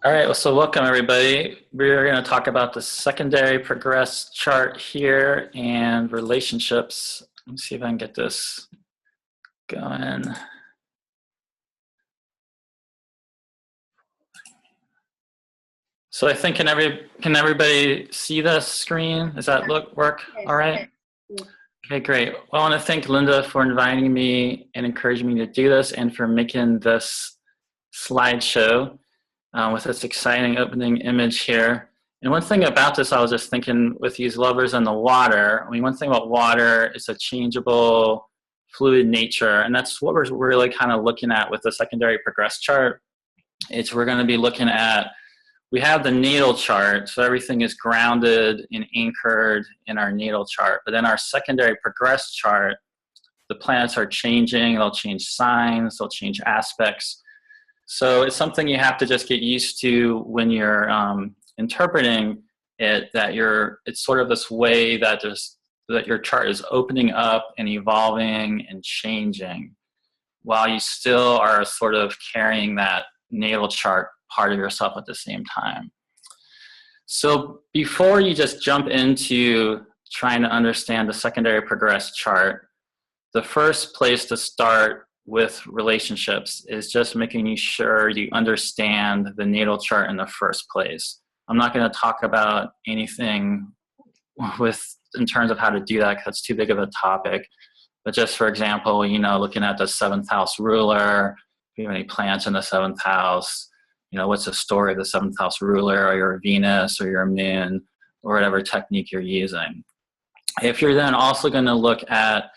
All right, well, so welcome everybody. We're going to talk about the secondary progress chart here and relationships. Let me see if I can get this going. So I think can everybody see the screen? Does that work all right? Okay, great. Well, I want to thank Linda for inviting me and encouraging me to do this and for making this slideshow. With this exciting opening image here. And one thing about this, I was just thinking with these lovers in the water, I mean, one thing about water is a changeable fluid nature, and that's what we're really kind of looking at with the secondary progress chart. We're going to be looking at, we have the natal chart, so everything is grounded and anchored in our natal chart, but then our secondary progress chart, the planets are changing, they'll change signs, they'll change aspects. So it's something you have to just get used to when you're interpreting it, that it's sort of this way that your chart is opening up and evolving and changing while you still are sort of carrying that natal chart part of yourself at the same time. So before you just jump into trying to understand the secondary progress chart, the first place to start with relationships is just making sure you understand the natal chart in the first place. I'm not going to talk about anything in terms of how to do that because it's too big of a topic. But just for example, looking at the seventh house ruler, if you have any planets in the seventh house, what's the story of the seventh house ruler or your Venus or your moon or whatever technique you're using. If you're then also going to look at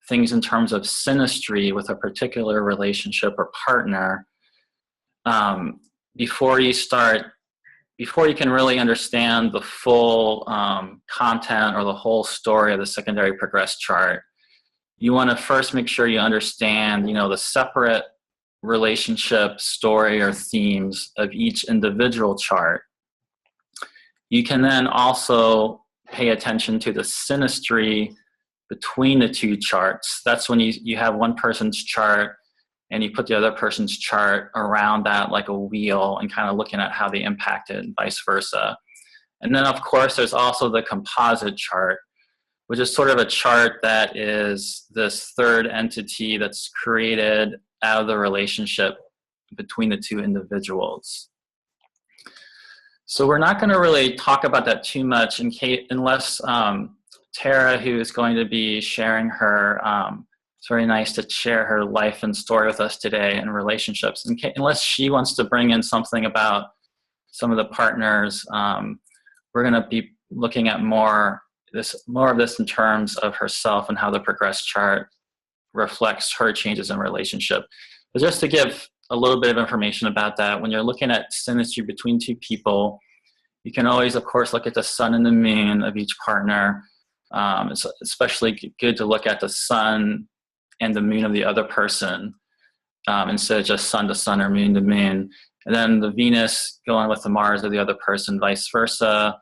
things in terms of synastry with a particular relationship or partner, before you can really understand the full content or the whole story of the secondary progress chart, you want to first make sure you understand, the separate relationship, story, or themes of each individual chart. You can then also pay attention to the synastry between the two charts. That's when you have one person's chart and you put the other person's chart around that like a wheel and kind of looking at how they impact it and vice versa. And then of course there's also the composite chart, which is sort of a chart that is this third entity that's created out of the relationship between the two individuals. So we're not going to really talk about that too much unless Tara, who is going to be sharing her, it's very nice to share her life and story with us today in relationships. Unless she wants to bring in something about some of the partners, we're going to be looking at more of this in terms of herself and how the progress chart reflects her changes in relationship. But just to give a little bit of information about that, when you're looking at synastry between two people, you can always, of course, look at the sun and the moon of each partner. It's especially good to look at the sun and the moon of the other person instead of just sun to sun or moon to moon. And then the Venus going with the Mars of the other person, vice versa.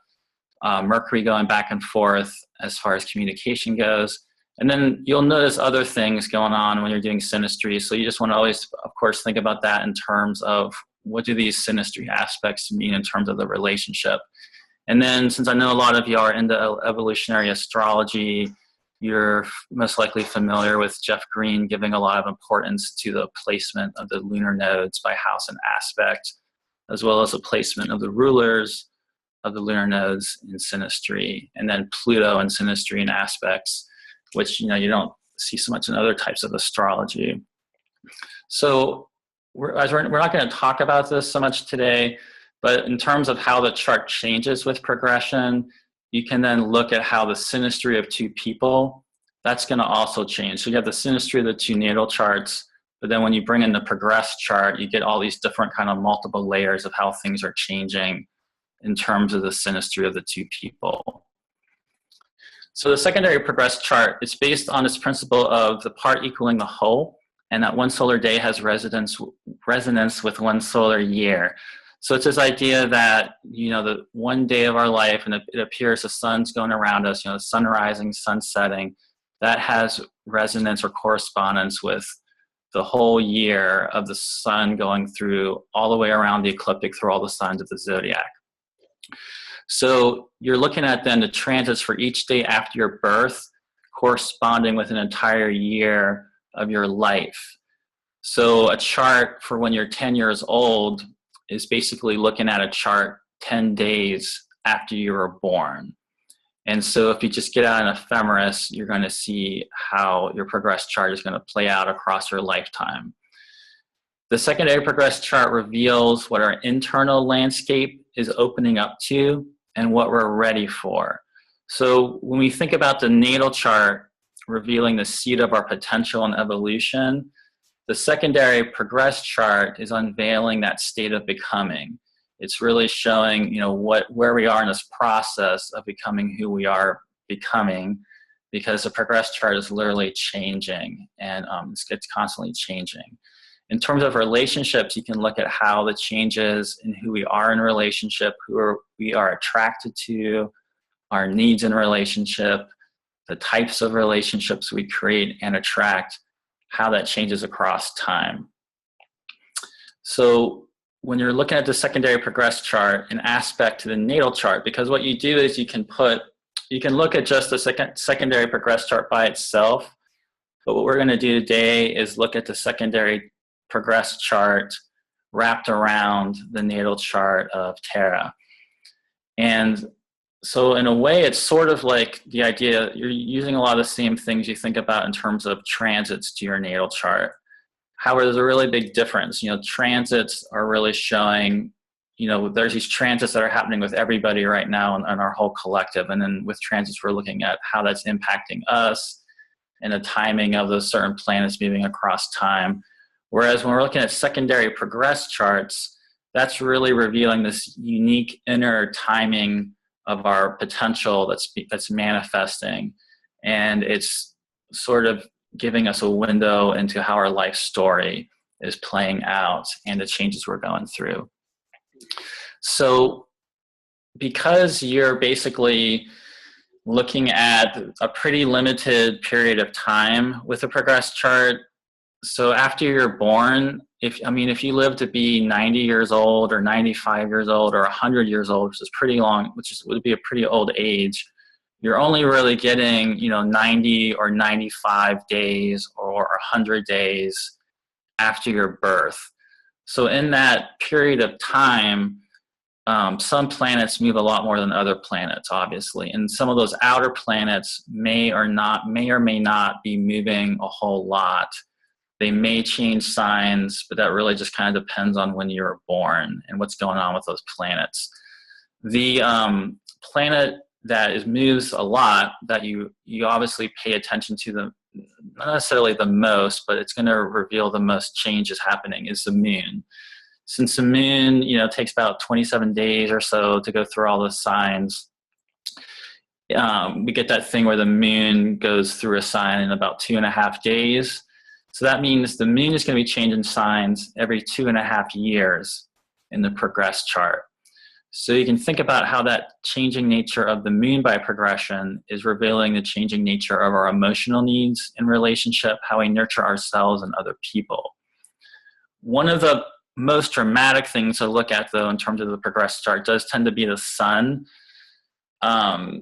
Mercury going back and forth as far as communication goes. And then you'll notice other things going on when you're doing synastry. So you just want to always, of course, think about that in terms of what do these synastry aspects mean in terms of the relationship. And then since I know a lot of you are into evolutionary astrology, you're most likely familiar with Jeff Green giving a lot of importance to the placement of the lunar nodes by house and aspect, as well as the placement of the rulers of the lunar nodes in synastry, and then Pluto in synastry and aspects, which you don't see so much in other types of astrology. So we're not going to talk about this so much today, but in terms of how the chart changes with progression, you can then look at how the synastry of two people, that's going to also change. So you have the synastry of the two natal charts, but then when you bring in the progress chart, you get all these different kind of multiple layers of how things are changing in terms of the synastry of the two people. So the secondary progress chart is based on this principle of the part equaling the whole, and that one solar day has resonance with one solar year. So it's this idea that, the one day of our life, and it appears the sun's going around us, the sun rising, sun setting, that has resonance or correspondence with the whole year of the sun going through all the way around the ecliptic through all the signs of the zodiac. So you're looking at then the transits for each day after your birth corresponding with an entire year of your life. So a chart for when you're 10 years old is basically looking at a chart 10 days after you were born. And so if you just get out an ephemeris, you're going to see how your progressed chart is going to play out across your lifetime. The secondary progressed chart reveals what our internal landscape is opening up to and what we're ready for. So when we think about the natal chart revealing the seed of our potential and evolution, the secondary progressed chart is unveiling that state of becoming. It's really showing, where we are in this process of becoming who we are becoming, because the progressed chart is literally changing, and it's constantly changing. In terms of relationships, you can look at how the changes in who we are in relationship, we are attracted to, our needs in relationship, the types of relationships we create and attract, how that changes across time. So when you're looking at the secondary progressed chart, an aspect to the natal chart, because what you do is you can look at just the secondary progressed chart by itself, but what we're going to do today is look at the secondary progressed chart wrapped around the natal chart of Terra. And so in a way, it's sort of like the idea, you're using a lot of the same things you think about in terms of transits to your natal chart. However, there's a really big difference. Transits are really showing, there's these transits that are happening with everybody right now in our whole collective. And then with transits, we're looking at how that's impacting us and the timing of those certain planets moving across time. Whereas when we're looking at secondary progressed charts, that's really revealing this unique inner timing of our potential that's manifesting. And it's sort of giving us a window into how our life story is playing out and the changes we're going through. So because you're basically looking at a pretty limited period of time with a progressed chart, so after you're born, if you live to be 90 years old or 95 years old or 100 years old, which is pretty long, would be a pretty old age, you're only really getting, 90 or 95 days or 100 days after your birth. So in that period of time, some planets move a lot more than other planets, obviously. And some of those outer planets may or may not be moving a whole lot. They may change signs, but that really just kind of depends on when you were born and what's going on with those planets. The planet that moves a lot, that you obviously pay attention to, not necessarily the most, but it's going to reveal the most changes happening, is the moon. Since the moon, takes about 27 days or so to go through all the signs, we get that thing where the moon goes through a sign in about 2.5 days. So that means the moon is going to be changing signs every 2.5 years in the progressed chart. So you can think about how that changing nature of the moon by progression is revealing the changing nature of our emotional needs in relationship, how we nurture ourselves and other people. One of the most dramatic things to look at, though, in terms of the progressed chart does tend to be the sun.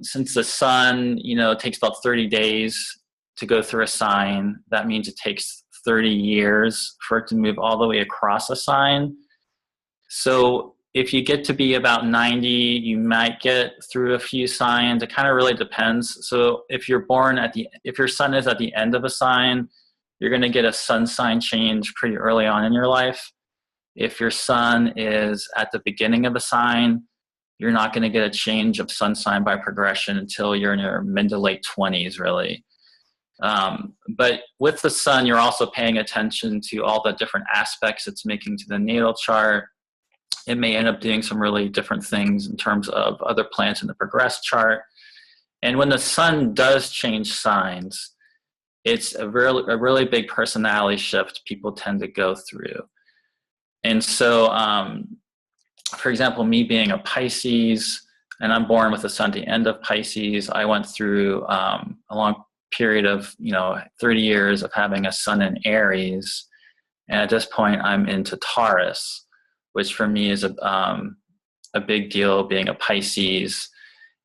Since the sun, takes about 30 days to go through a sign, that means it takes 30 years for it to move all the way across a sign. So if you get to be about 90, you might get through a few signs. It kind of really depends. So if you're born if your sun is at the end of a sign, you're going to get a sun sign change pretty early on in your life. If your sun is at the beginning of a sign, you're not going to get a change of sun sign by progression until you're in your mid to late 20s, really. But with the sun, you're also paying attention to all the different aspects it's making to the natal chart. It may end up doing some really different things in terms of other planets in the progressed chart. And when the sun does change signs, it's a really big personality shift people tend to go through. And so, for example, me being a Pisces, and I'm born with the sun at the end of Pisces, I went through a long period of 30 years of having a sun in Aries. And at this point, I'm into Taurus, which for me is a big deal, being a Pisces.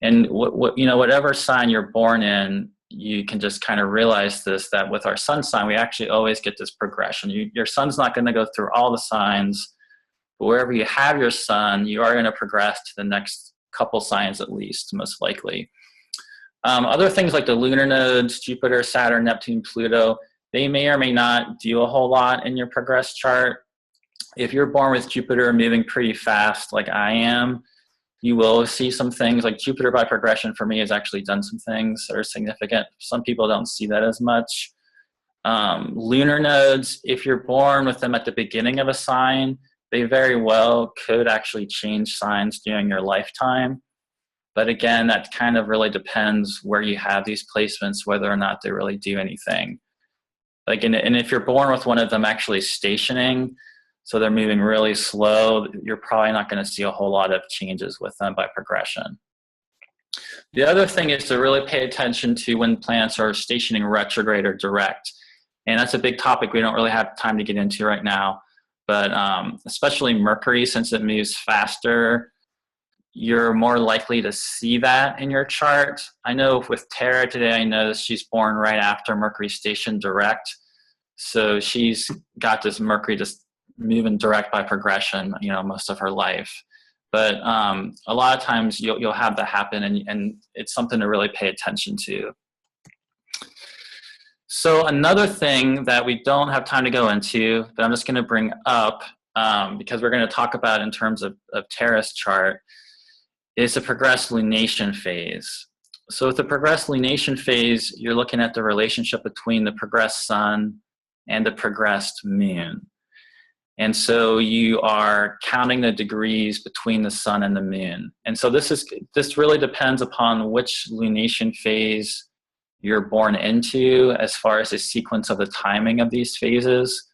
And whatever sign you're born in, you can just kind of realize this, that with our sun sign, we actually always get this progression. Your sun's not going to go through all the signs, but wherever you have your sun, you are going to progress to the next couple signs at least, most likely. Other things like the lunar nodes, Jupiter, Saturn, Neptune, Pluto, they may or may not do a whole lot in your progress chart. If you're born with Jupiter moving pretty fast like I am, you will see some things. Like Jupiter by progression for me has actually done some things that are significant. Some people don't see that as much. Lunar nodes, if you're born with them at the beginning of a sign, they very well could actually change signs during your lifetime. But again, that kind of really depends where you have these placements, whether or not they really do anything. Like, and if you're born with one of them actually stationing, so they're moving really slow, you're probably not going to see a whole lot of changes with them by progression. The other thing is to really pay attention to when planets are stationing retrograde or direct. And that's a big topic we don't really have time to get into right now. But especially Mercury, since it moves faster, you're more likely to see that in your chart. I know with Tara today, I noticed she's born right after Mercury station direct. So she's got this Mercury just moving direct by progression, most of her life. But a lot of times you'll have that happen, and it's something to really pay attention to. So another thing that we don't have time to go into, but I'm just going to bring up, because we're going to talk about in terms of Tara's chart, is the progressed lunation phase. So with the progressed lunation phase, you're looking at the relationship between the progressed sun and the progressed moon. And so you are counting the degrees between the sun and the moon. And so this really depends upon which lunation phase you're born into as far as the sequence of the timing of these phases.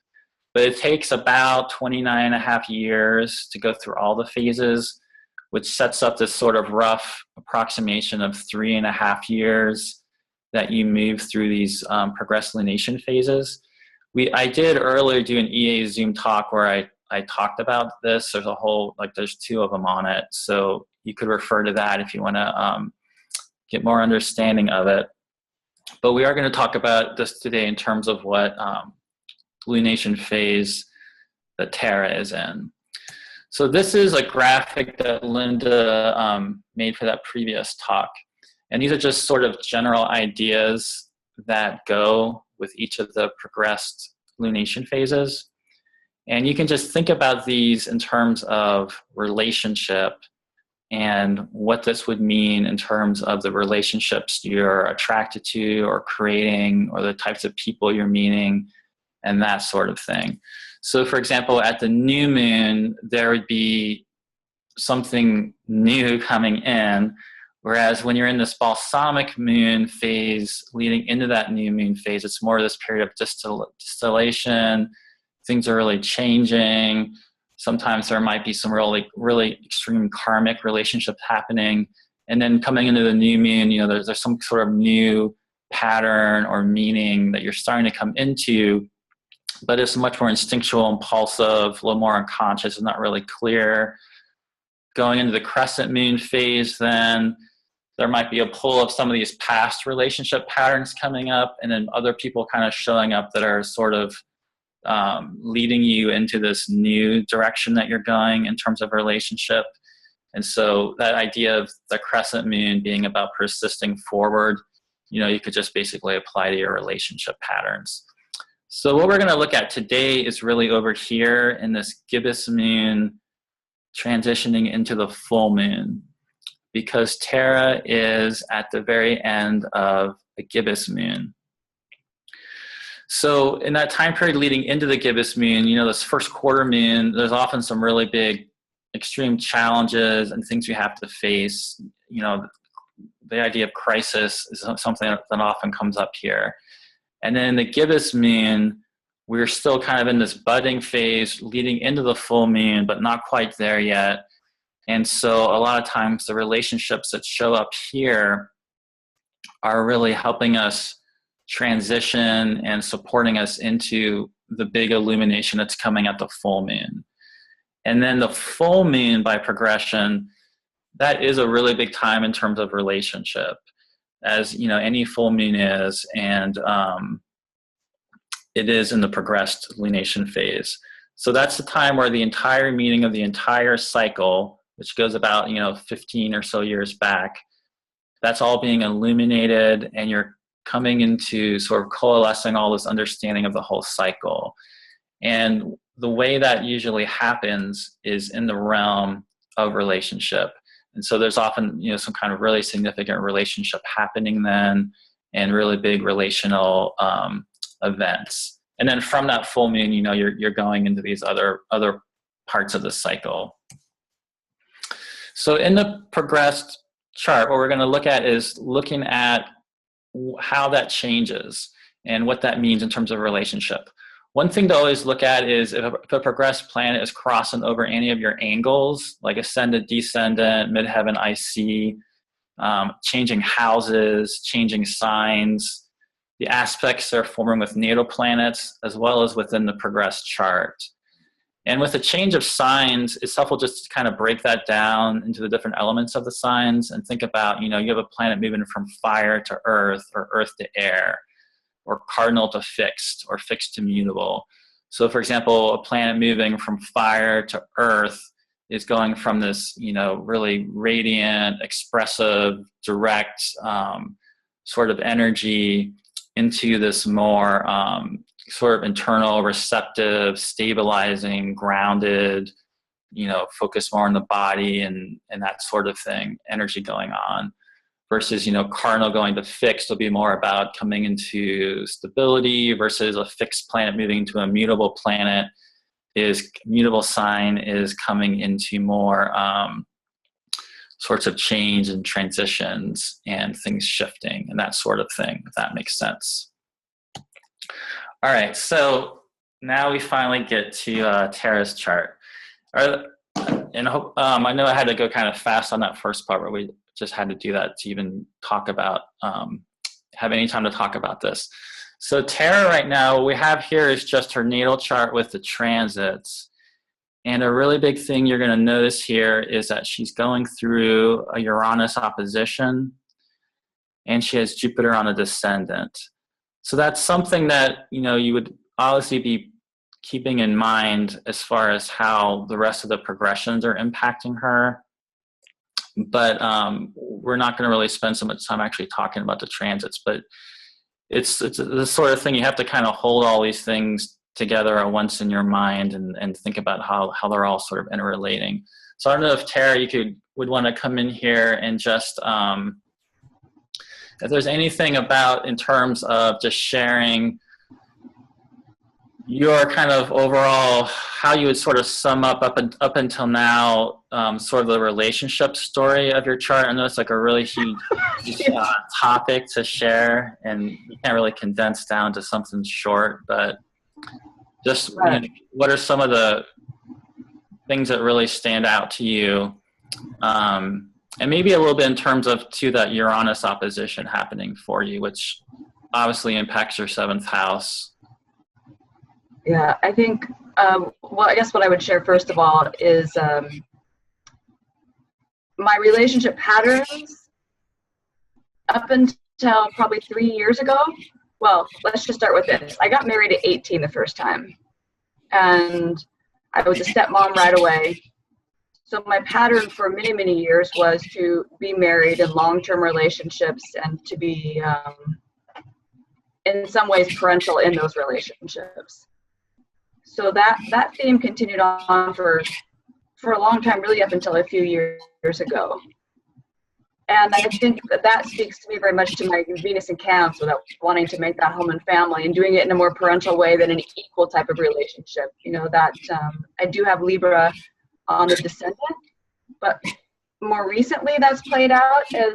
But it takes about 29.5 years to go through all the phases, which sets up this sort of rough approximation of 3.5 years that you move through these progressed lunation phases. I did earlier do an EA Zoom talk where I talked about this. There's 2 of them on it. So you could refer to that if you want to get more understanding of it. But we are going to talk about this today in terms of what lunation phase that Tara is in. So this is a graphic that Linda made for that previous talk. And these are just sort of general ideas that go with each of the progressed lunation phases. And you can just think about these in terms of relationship and what this would mean in terms of the relationships you're attracted to or creating, or the types of people you're meeting, and that sort of thing. So for example, at the new moon, there would be something new coming in, whereas when you're in this balsamic moon phase leading into that new moon phase, it's more this period of distillation. Things are really changing. Sometimes there might be some really extreme karmic relationships happening. And then coming into the new moon, there's some sort of new pattern or meaning that you're starting to come into, but it's much more instinctual, impulsive, a little more unconscious, and not really clear. Going into the crescent moon phase, then there might be a pull of some of these past relationship patterns coming up, and then other people kind of showing up that are sort of leading you into this new direction that you're going in terms of relationship. And so that idea of the crescent moon being about persisting forward, you could just basically apply to your relationship patterns. So what we're going to look at today is really over here in this gibbous moon transitioning into the full moon, because Tara is at the very end of a gibbous moon. So in that time period leading into the gibbous moon, this first quarter moon, there's often some really big extreme challenges and things we have to face. The idea of crisis is something that often comes up here. And then in the gibbous moon, we're still kind of in this budding phase leading into the full moon, but not quite there yet. And so a lot of times the relationships that show up here are really helping us transition and supporting us into the big illumination that's coming at the full moon. And then the full moon by progression, that is a really big time in terms of relationship, as you know, any full moon is, and it is in the progressed lunation phase. So that's the time where the entire meaning of the entire cycle, which goes about 15 or so years back, that's all being illuminated, and you're coming into sort of coalescing all this understanding of the whole cycle. And the way that usually happens is in the realm of relationship. And so there's often, some kind of really significant relationship happening then, and really big relational events. And then from that full moon, you're going into these other parts of the cycle. So in the progressed chart, what we're going to look at is looking at how that changes and what that means in terms of relationship. One thing to always look at is if a progressed planet is crossing over any of your angles, like ascendant, descendant, midheaven, IC, changing houses, changing signs, the aspects they're forming with natal planets, as well as within the progressed chart. And with a change of signs, it's helpful just to kind of break that down into the different elements of the signs and think about, you have a planet moving from fire to earth, or earth to air, or cardinal to fixed, or fixed to mutable. So for example, a planet moving from fire to earth is going from this, really radiant, expressive, direct sort of energy into this more sort of internal, receptive, stabilizing, grounded, focus more on the body and that sort of thing, energy going on. Versus, cardinal going to fixed will be more about coming into stability, versus a fixed planet moving into a mutable planet mutable sign is coming into more sorts of change and transitions and things shifting and that sort of thing, if that makes sense. All right, so now we finally get to Tara's chart. I know I had to go kind of fast on that first part, where we just had to do that to even talk about, have any time to talk about this. So Tara right now, what we have here is just her natal chart with the transits. And a really big thing you're going to notice here is that she's going through a Uranus opposition, and she has Jupiter on a descendant. So that's something that, you would obviously be keeping in mind as far as how the rest of the progressions are impacting her. But we're not going to really spend so much time actually talking about the transits, but it's the sort of thing you have to kind of hold all these things together at once in your mind and think about how they're all sort of interrelating. So I don't know if Tara, you would want to come in here and just, if there's anything about in terms of just sharing your kind of overall, how you would sort of sum up until now, sort of the relationship story of your chart. I know it's like a really huge topic to share, and you can't really condense down to something short, but just what are some of the things that really stand out to you? And maybe a little bit in terms of, too, that Uranus opposition happening for you, which obviously impacts your 7th house. Yeah, I think, well, I guess what I would share first of all is my relationship patterns up until probably 3 years ago. Well, let's just start with this. I got married at 18 the first time, and I was a stepmom right away. So my pattern for many, many years was to be married in long-term relationships and to be, in some ways, parental in those relationships. So that theme continued on for a long time, really up until a few years ago. And I think that speaks to me very much to my Venus in Cancer, that wanting to make that home and family and doing it in a more parental way than an equal type of relationship. That I do have Libra on the descendant, but more recently that's played out as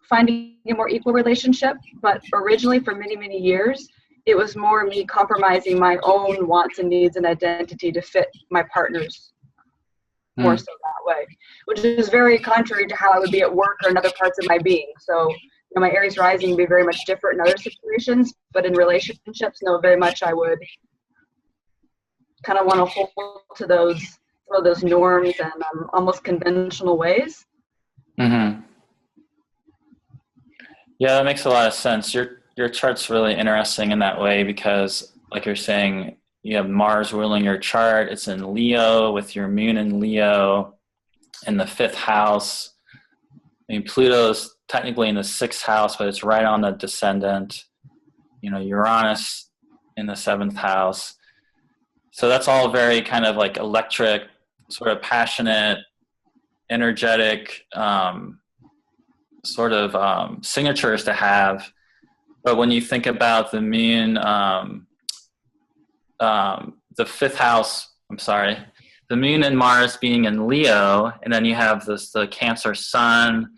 finding a more equal relationship. But originally, for many, many years, it was more me compromising my own wants and needs and identity to fit my partner's more so that way, which is very contrary to how I would be at work or in other parts of my being. So my Aries rising would be very much different in other situations, but in relationships, no, very much I would kind of want to hold to those norms and almost conventional ways. Mm-hmm. Yeah, that makes a lot of sense. Your chart's really interesting in that way because, like you're saying, you have Mars ruling your chart. It's in Leo with your moon in Leo in the 5th house. I mean, Pluto's technically in the 6th house, but it's right on the descendant. You know, Uranus in the 7th house. So that's all very kind of like electric, sort of passionate, energetic signatures to have. But when you think about the moon, the 5th house, the moon and Mars being in Leo, and then you have the Cancer sun,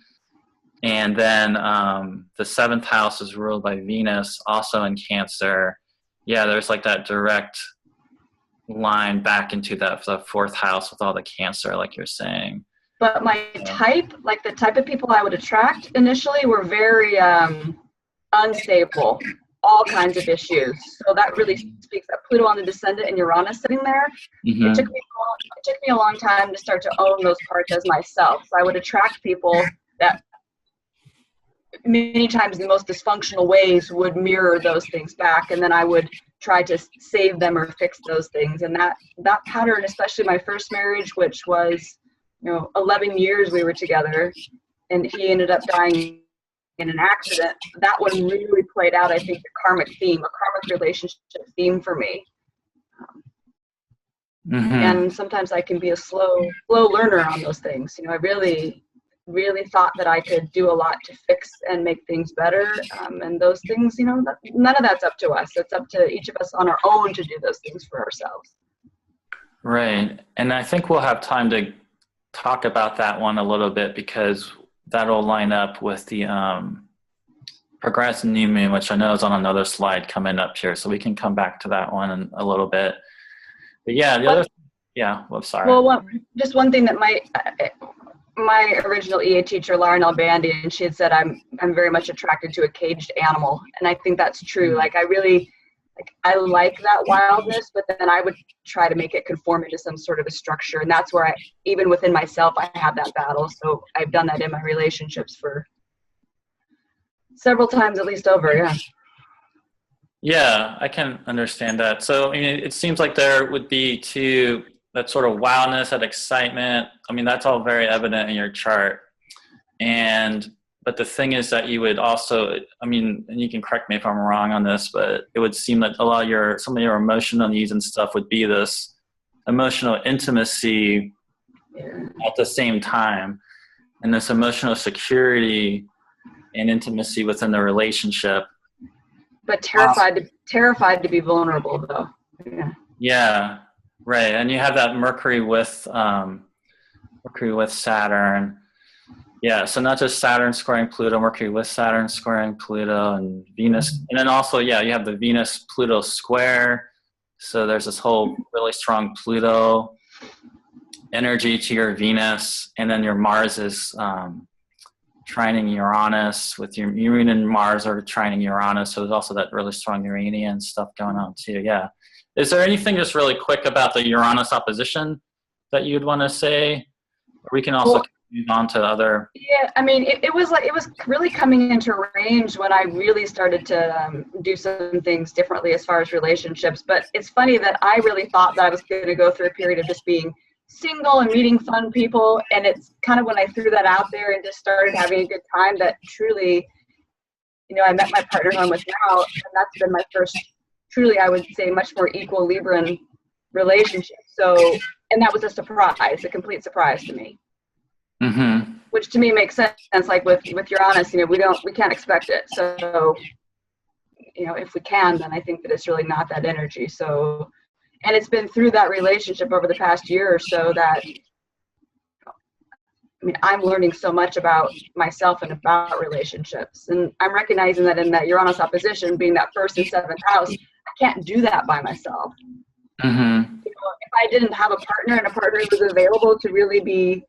and then the 7th house is ruled by Venus, also in Cancer. Yeah, there's like that direct line back into the 4th house with all the Cancer, like you're saying. But my type, like the type of people I would attract initially, were very unstable, all kinds of issues. So that really speaks that Pluto on the descendant and Uranus sitting there. Mm-hmm. It took me a long time to start to own those parts as myself. So I would attract people that many times in the most dysfunctional ways would mirror those things back, and then I would try to save them or fix those things. And that pattern, especially my first marriage, which was 11 years we were together, and he ended up dying in an accident. That one really played out, I think, a karmic relationship theme for me. Mm-hmm. And sometimes I can be a slow learner on those things. I really thought that I could do a lot to fix and make things better. And those things, none of that's up to us. It's up to each of us on our own to do those things for ourselves. Right. And I think we'll have time to talk about that one a little bit because that'll line up with the progressive new moon, which I know is on another slide coming up here. So we can come back to that one in a little bit. But yeah, sorry. Well, just one thing that my original EA teacher, Lauren Albandian, she had said, I'm very much attracted to a caged animal. And I think that's true. Like I like that wildness, but then I would try to make it conform into some sort of a structure. And that's where even within myself, I have that battle. So I've done that in my relationships for several times, at least over. Yeah. Yeah, I can understand that. So, I mean, it seems like there would be that sort of wildness, that excitement. I mean, that's all very evident in your chart. But the thing is that you would also, I mean, and you can correct me if I'm wrong on this, but it would seem that some of your emotional needs and stuff would be this emotional intimacy at the same time, and this emotional security and intimacy within the relationship. But terrified to be vulnerable, though. Yeah. Yeah, right. And you have that Mercury with Saturn. Yeah, so not just Saturn squaring Pluto, Mercury with Saturn squaring Pluto, and Venus. And then also, you have the Venus-Pluto square. So there's this whole really strong Pluto energy to your Venus. And then your Mars is trining Uranus, with your Moon and Mars are trining Uranus. So there's also that really strong Uranian stuff going on too, yeah. Is there anything just really quick about the Uranus opposition that you'd want to say? We can also move on to other. Yeah, I mean, it was really coming into range when I really started to do some things differently as far as relationships. But it's funny that I really thought that I was going to go through a period of just being single and meeting fun people. And it's kind of when I threw that out there and just started having a good time that truly, I met my partner who I'm with now, and that's been my first truly, I would say, much more equal Libran relationship. So, and that was a complete surprise to me. Mm-hmm. Which to me makes sense. Like with Uranus, we can't expect it. So, if we can, then I think that it's really not that energy. So, and it's been through that relationship over the past year or so that, I'm learning so much about myself and about relationships. And I'm recognizing that in that Uranus opposition, being that 1st and 7th house, I can't do that by myself. Mm-hmm. If I didn't have a partner and a partner who was available to really be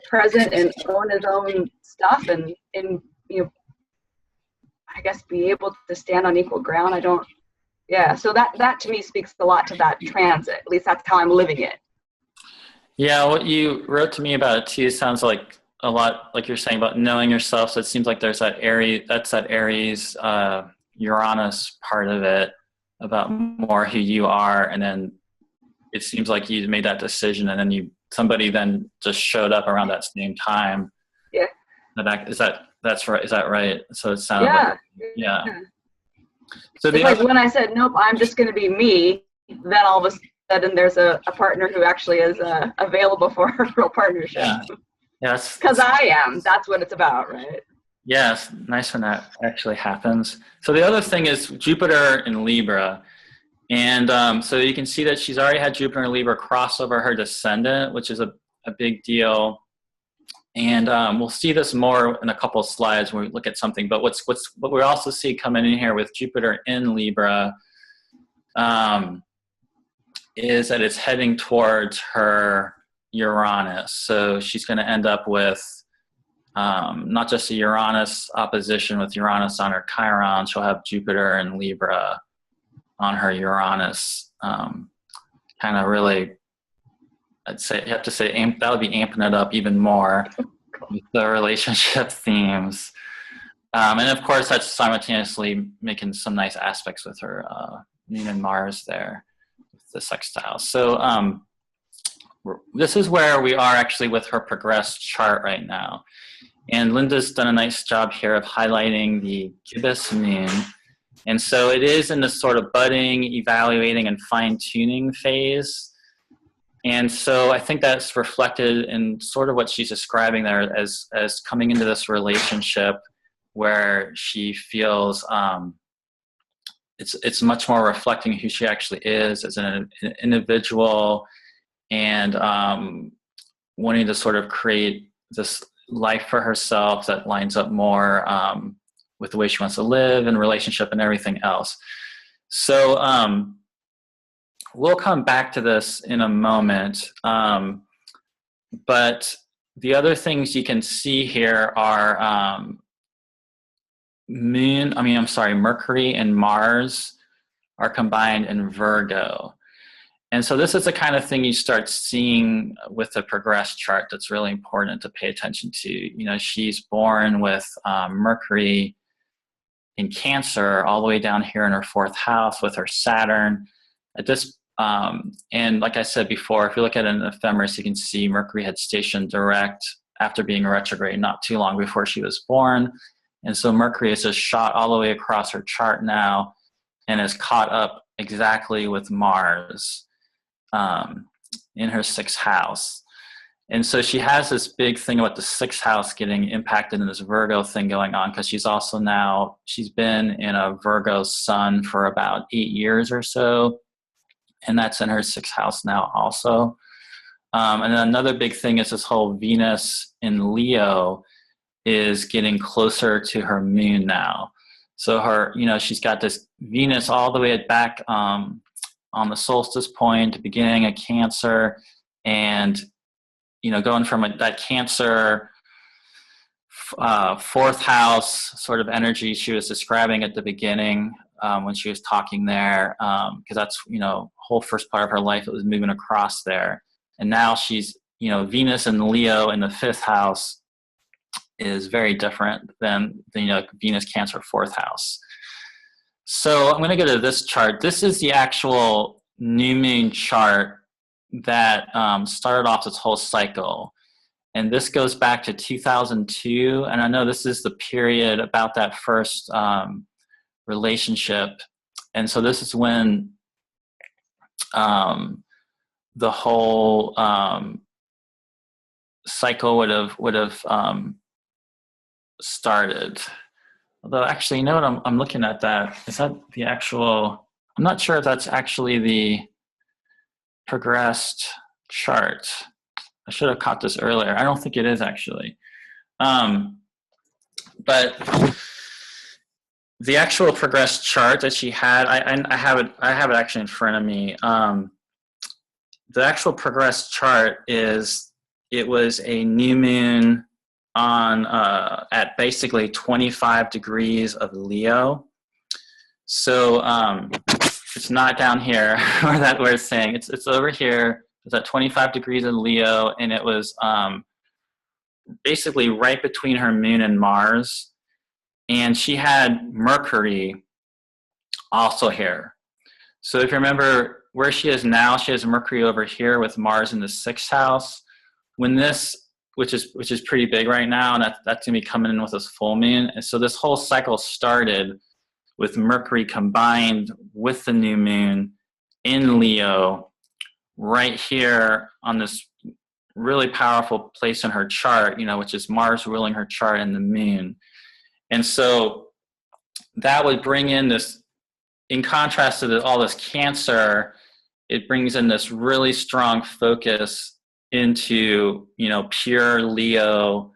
present and own his own stuff and I guess be able to stand on equal ground, Yeah, so that to me speaks a lot to that transit. At least that's how I'm living it. Yeah, what you wrote to me about it too sounds like a lot like you're saying about knowing yourself. So it seems like there's that Aries, Uranus part of it about more who you are, and then it seems like you made that decision, and then somebody then just showed up around that same time. Yeah. That's right? Is that right? So it sounded Yeah. like yeah. So It's like when I said, nope, I'm just going to be me, then all of a sudden there's a partner who actually is available for a real partnership. Yeah. Yes. Because I am. That's what it's about, right? Yes. Nice when that actually happens. So the other thing is Jupiter in Libra. And so you can see that she's already had Jupiter in Libra cross over her descendant, which is a big deal. And we'll see this more in a couple of slides when we look at something. But what we also see coming in here with Jupiter in Libra is that it's heading towards her Uranus. So she's going to end up with not just a Uranus opposition with Uranus on her Chiron. She'll have Jupiter in Libra on her Uranus. Kind of really, I'd say, you have to say, that would be amping it up even more with the relationship themes. And of course, that's simultaneously making some nice aspects with her Moon and Mars there, with the sextile. So this is where we are actually with her progressed chart right now. And Linda's done a nice job here of highlighting the gibbous moon. And so it is in this sort of budding, evaluating, and fine-tuning phase. And so I think that's reflected in sort of what she's describing there as coming into this relationship where she feels it's much more reflecting who she actually is as an individual, and wanting to sort of create this life for herself that lines up more with the way she wants to live and relationship and everything else. So we'll come back to this in a moment. But the other things you can see here are Mercury and Mars are combined in Virgo. And so this is the kind of thing you start seeing with the progressed chart that's really important to pay attention to. You know, she's born with Mercury in Cancer all the way down here in her 4th house with her Saturn. At this, and like I said before, if you look at an ephemeris, you can see Mercury had stationed direct after being retrograde not too long before she was born. And so Mercury is just shot all the way across her chart now and is caught up exactly with Mars in her 6th house. And so she has this big thing about the 6th house getting impacted in this Virgo thing going on, because she's been in a Virgo sun for about 8 years or so, and that's in her 6th house now also. And then another big thing is this whole Venus in Leo is getting closer to her moon now. So she's got this Venus all the way back on the solstice point, the beginning of Cancer, and going from that Cancer 4th house sort of energy she was describing at the beginning when she was talking there, because that's whole first part of her life, it was moving across there, and now she's Venus and Leo in the 5th house is very different than the Venus Cancer 4th house. So I'm going to go to this chart. This is the actual new moon chart that started off this whole cycle. And this goes back to 2002. And I know this is the period about that first relationship. And so this is when the whole cycle would have started. Although actually, what I'm looking at that. Is that the actual, I'm not sure if that's actually the progressed chart. I should have caught this earlier. I don't think it is actually. But the actual progressed chart that she had, I have it actually in front of me. The actual progressed chart it was a new moon on at basically 25 degrees of Leo. So it's not down here where it's saying. It's over here. It's at 25 degrees in Leo, and it was basically right between her moon and Mars. And she had Mercury also here. So if you remember where she is now, she has Mercury over here with Mars in the 6th house. When this, which is pretty big right now, and that's going to be coming in with this full moon. And so this whole cycle started with Mercury combined with the new moon in Leo right here on this really powerful place in her chart, which is Mars ruling her chart and the moon. And so that would bring in this, in contrast to all this Cancer, it brings in this really strong focus into, pure Leo,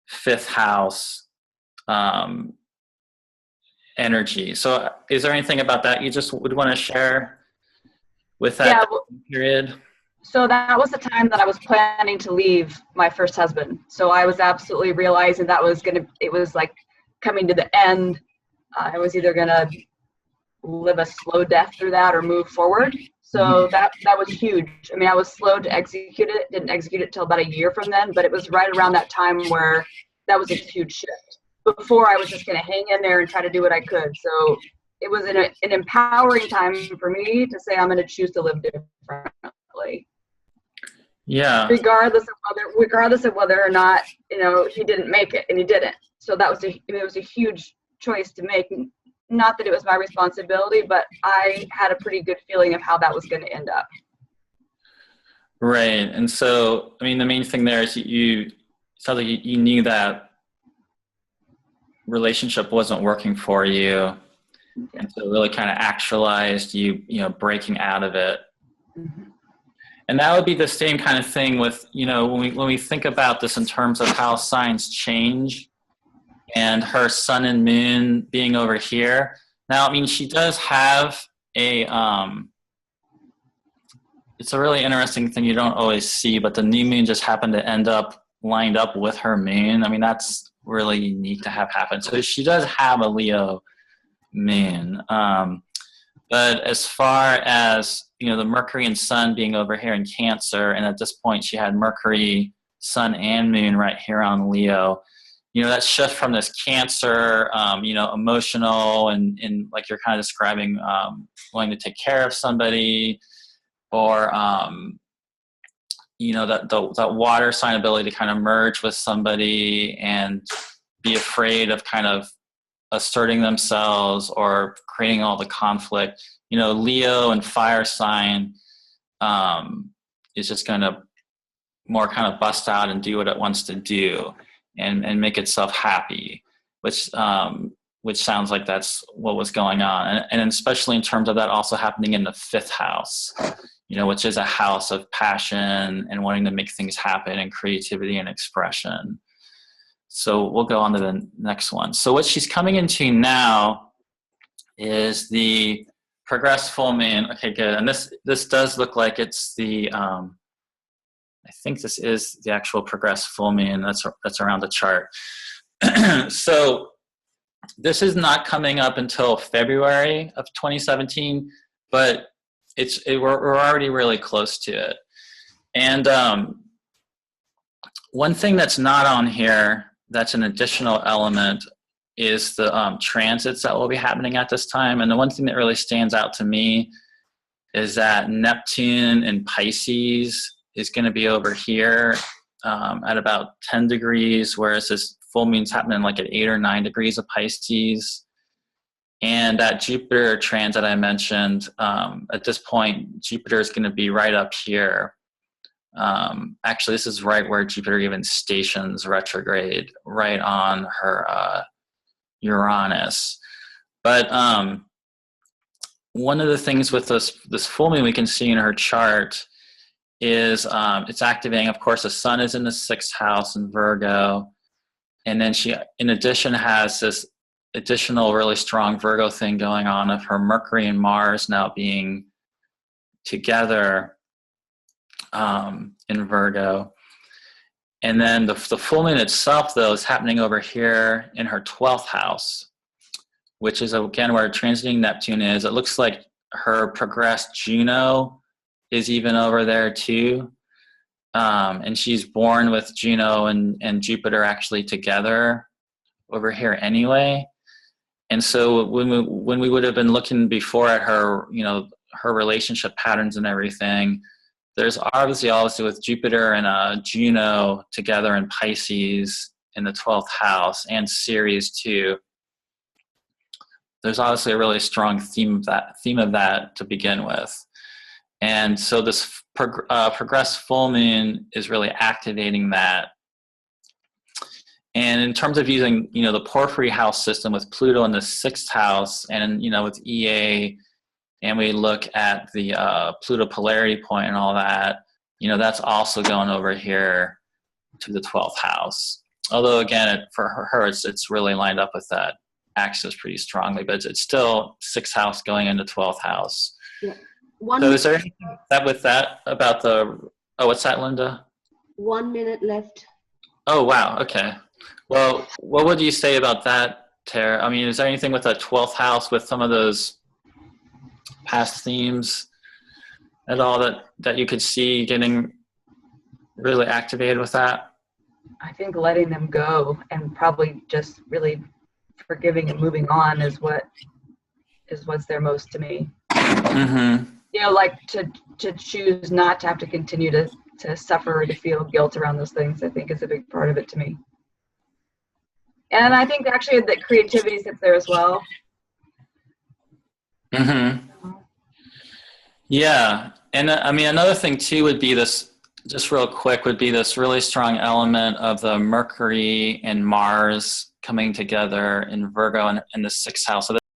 5th house energy. So is there anything about that you just would want to share with that period? So that was the time that I was planning to leave my first husband. So I was absolutely realizing that it was like coming to the end. I was either going to live a slow death through that or move forward. So that was huge. I mean, I was slow to execute it, didn't execute it till about a year from then, but it was right around that time where that was a huge shift. Before, I was just going to hang in there and try to do what I could. So it was an empowering time for me to say I'm going to choose to live differently. Yeah. Regardless of whether or not he didn't make it, and he didn't. So that was it was a huge choice to make. Not that it was my responsibility, but I had a pretty good feeling of how that was going to end up. Right. And so, I mean, the main thing there is it sounds like you knew that relationship wasn't working for you. And so it really kind of actualized you breaking out of it. Mm-hmm. And that would be the same kind of thing with, when we think about this in terms of how signs change and her sun and moon being over here. Now, I mean, she does have it's a really interesting thing you don't always see, but the new moon just happened to end up lined up with her moon. I mean, that's really unique to have happen. So she does have a Leo moon. But as far as, the Mercury and Sun being over here in Cancer, and at this point she had Mercury, Sun, and Moon right here on Leo, that shift from this Cancer, emotional and like you're kind of describing, wanting to take care of somebody, or, that water sign ability to kind of merge with somebody and be afraid of kind of asserting themselves or creating all the conflict. Leo and fire sign is just going to more kind of bust out and do what it wants to do and make itself happy, which sounds like that's what was going on. And especially in terms of that also happening in the 5th house, which is a house of passion and wanting to make things happen and creativity and expression. So we'll go on to the next one. So what she's coming into now is the progressed full moon. Okay, good. And this does look like it's the, I think this is the actual progressed full moon that's around the chart. So this is not coming up until February of 2017, but we're already really close to it. And one thing that's not on here, that's an additional element, is the transits that will be happening at this time. And the one thing that really stands out to me is that Neptune in Pisces is going to be over here at about 10 degrees, whereas this full moon's happening like at 8 or 9 degrees of Pisces. And that Jupiter transit I mentioned, at this point, Jupiter is going to be right up here. Actually, this is right where Jupiter even stations retrograde, right on her Uranus. But one of the things with this full moon we can see in her chart is it's activating, of course, the sun is in the 6th house in Virgo. And then she, in addition, has this additional really strong Virgo thing going on of her Mercury and Mars now being together in Virgo. And then the full moon itself, though, is happening over here in her 12th house, which is, again, where transiting Neptune is. It looks like her progressed Juno is even over there too. And she's born with Juno and Jupiter actually together over here anyway. And so when we would have been looking before at her, you know, her relationship patterns and everything, there's obviously also with Jupiter and Juno together in Pisces in the 12th house and Ceres too. There's obviously a really strong theme of that to begin with. And so this progressed full moon is really activating that. And in terms of using, you know, the Porphyry house system with Pluto in the 6th house and, you know, with EA, and we look at the Pluto polarity point and all that, you know, that's also going over here to the 12th house. Although, again, for her, it's really lined up with that axis pretty strongly, but it's still 6th house going into 12th house. Yeah. So is there anything with that about the, oh, what's that, Linda? 1 minute left. Oh, wow, okay. Well, what would you say about that, Tara? I mean, is there anything with the 12th house with some of those past themes at all that you could see getting really activated with that? I think letting them go and probably just really forgiving and moving on is what's there most to me. Mm-hmm. You know, like to choose not to have to continue to suffer or to feel guilt around those things, I think is a big part of it to me. And I think actually that creativity sits there as well. Mm-hmm. Yeah. And I mean, another thing too would be this, just real quick, would be this really strong element of the Mercury and Mars coming together in Virgo in the 6th house. So